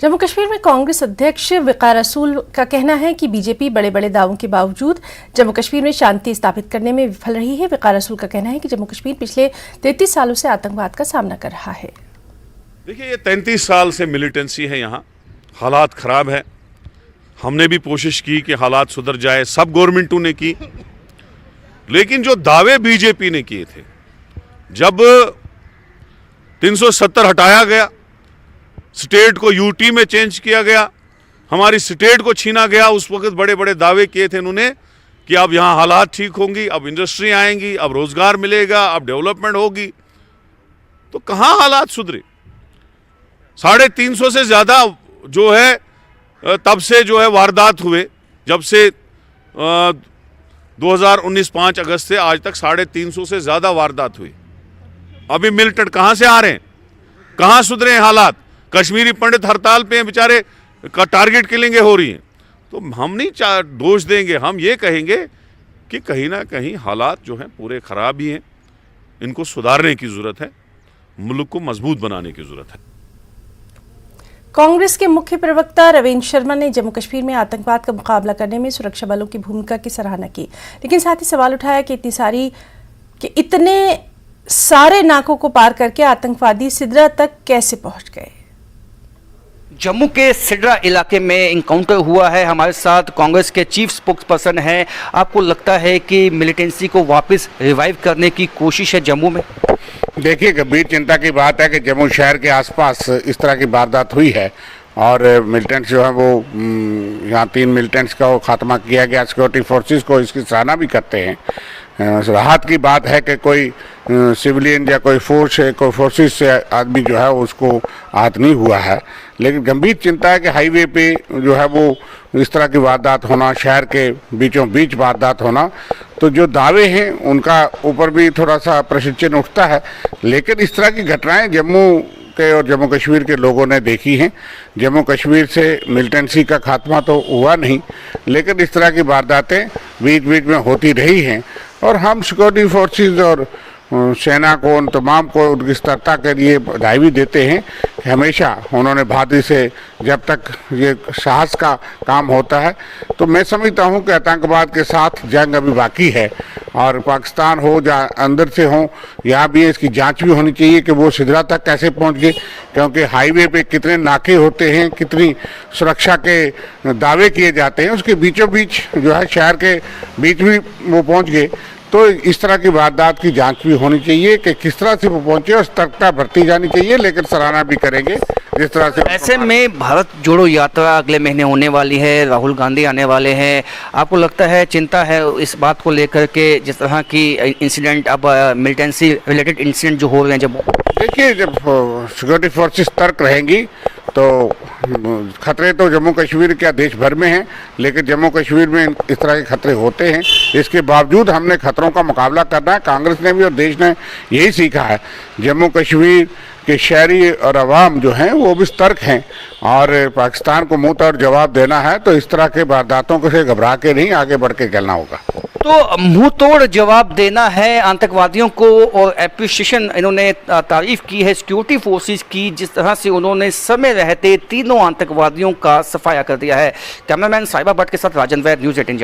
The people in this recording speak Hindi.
जम्मू कश्मीर में कांग्रेस अध्यक्ष वक़ार रसूल का कहना है कि बीजेपी बड़े बड़े दावों के बावजूद जम्मू कश्मीर में शांति स्थापित करने में विफल रही है। वक़ार रसूल का कहना है कि जम्मू कश्मीर पिछले 33 सालों से आतंकवाद का सामना कर रहा है। देखिए, ये 33 साल से मिलिटेंसी है, यहाँ हालात खराब है। हमने भी कोशिश की कि हालात सुधर जाए, सब गवर्नमेंटों ने की, लेकिन जो दावे बीजेपी ने किए थे, जब 370 हटाया गया, स्टेट को यूटी में चेंज किया गया, हमारी स्टेट को छीना गया, उस वक्त बड़े बड़े दावे किए थे इन्होंने कि अब यहाँ हालात ठीक होंगी, अब इंडस्ट्री आएंगी, अब रोजगार मिलेगा, अब डेवलपमेंट होगी। तो कहाँ हालात सुधरे? 350 से ज़्यादा जो है तब से जो है वारदात हुए, जब से 2019 5 अगस्त से आज तक 350 से ज़्यादा वारदात हुई। अभी मिलिटेंट कहाँ से आ रहे हैं? कहाँ सुधरे हैं हालात? कश्मीरी पंडित हड़ताल पे हैं, बेचारे का टारगेट किलिंगें हो रही हैं। तो हम नहीं दोष देंगे, हम ये कहेंगे कि कहीं ना कहीं हालात जो हैं पूरे ख़राब ही हैं, इनको सुधारने की ज़रूरत है, मुल्क को मजबूत बनाने की ज़रूरत है। कांग्रेस के मुख्य प्रवक्ता रविंद्र शर्मा ने जम्मू कश्मीर में आतंकवाद का मुकाबला करने में सुरक्षा बलों की भूमिका की सराहना की, लेकिन साथ ही सवाल उठाया कि इतने सारे नाकों को पार करके आतंकवादी सिद्रा तक कैसे पहुंच गए। जम्मू के सिडरा इलाके में इनकाउंटर हुआ है। हमारे साथ कांग्रेस के चीफ स्पोक्स पर्सन हैं। आपको लगता है कि मिलिटेंसी को वापस रिवाइव करने की कोशिश है जम्मू में? देखिए, गंभीर चिंता की बात है कि जम्मू शहर के आसपास इस तरह की वारदात हुई है और मिलिटेंट्स जो है वो यहाँ 3 मिलिटेंट्स का वो खात्मा किया गया। सिक्योरिटी फोर्सेस को इसकी सराहना भी करते हैं। राहत की बात है कि कोई सिविलियन या कोई फोर्स है, कोई फोर्सेस से आदमी जो है उसको आहत नहीं हुआ है। लेकिन गंभीर चिंता है कि हाईवे पे जो है वो इस तरह की वारदात होना, शहर के बीचों बीच वारदात होना, तो जो दावे हैं उनका ऊपर भी थोड़ा सा प्रश्न चिन्ह उठता है। लेकिन इस तरह की घटनाएं जम्मू के और जम्मू कश्मीर के लोगों ने देखी हैं। जम्मू कश्मीर से मिलिटेंसी का खात्मा तो हुआ नहीं, लेकिन इस तरह की वारदातें बीच बीच में होती रही हैं और हम सिक्योरिटी फोर्सेस और सेना को, उन तमाम को उनकी सतर्कता के लिए बधाई भी देते हैं कि हमेशा उन्होंने बहादुरी से, जब तक ये साहस का काम होता है, तो मैं समझता हूं कि आतंकवाद के साथ जंग अभी बाकी है और पाकिस्तान हो या अंदर से हो, यहाँ भी इसकी जांच भी होनी चाहिए कि वो सिदरा तक कैसे पहुंच गए, क्योंकि हाईवे पे कितने नाके होते हैं, कितनी सुरक्षा के दावे किए जाते हैं, उसके बीचों बीच जो है शहर के बीच भी वो पहुँच गए। तो इस तरह की वारदात की जांच भी होनी चाहिए कि किस तरह से वो पहुंचे और सतर्कता बरती जानी चाहिए, लेकिन सराहना भी करेंगे जिस तरह से। ऐसे में भारत जोड़ो यात्रा अगले महीने होने वाली है, राहुल गांधी आने वाले हैं। आपको लगता है, चिंता है इस बात को लेकर के, जिस तरह की इंसिडेंट अब मिलिटेंसी रिलेटेड इंसिडेंट जो हो रहे हैं? जब देखिए, जब सिक्योरिटी फोर्सेस सतर्क रहेंगी तो खतरे तो जम्मू कश्मीर क्या देश भर में हैं, लेकिन जम्मू कश्मीर में इस तरह के खतरे होते हैं। इसके बावजूद हमने खतरों का मुकाबला करना है। कांग्रेस ने भी और देश ने यही सीखा है। जम्मू कश्मीर के शहरी और अवाम जो हैं वो भी सतर्क हैं और पाकिस्तान को मुंह तोड़ जवाब देना है तो इस तरह के वारदातों से घबरा के नहीं, आगे बढ़ के चलना होगा। तो मुंह तोड़ जवाब देना है आतंकवादियों को, और एप्रिशिएशन इन्होंने तारीफ की है सिक्योरिटी फोर्सेस की, जिस तरह से उन्होंने समय रहते तीनों आतंकवादियों का सफाया कर दिया है। कैमरामैन साहिबा भट्ट के साथ राजन वैद, न्यूज़ 18।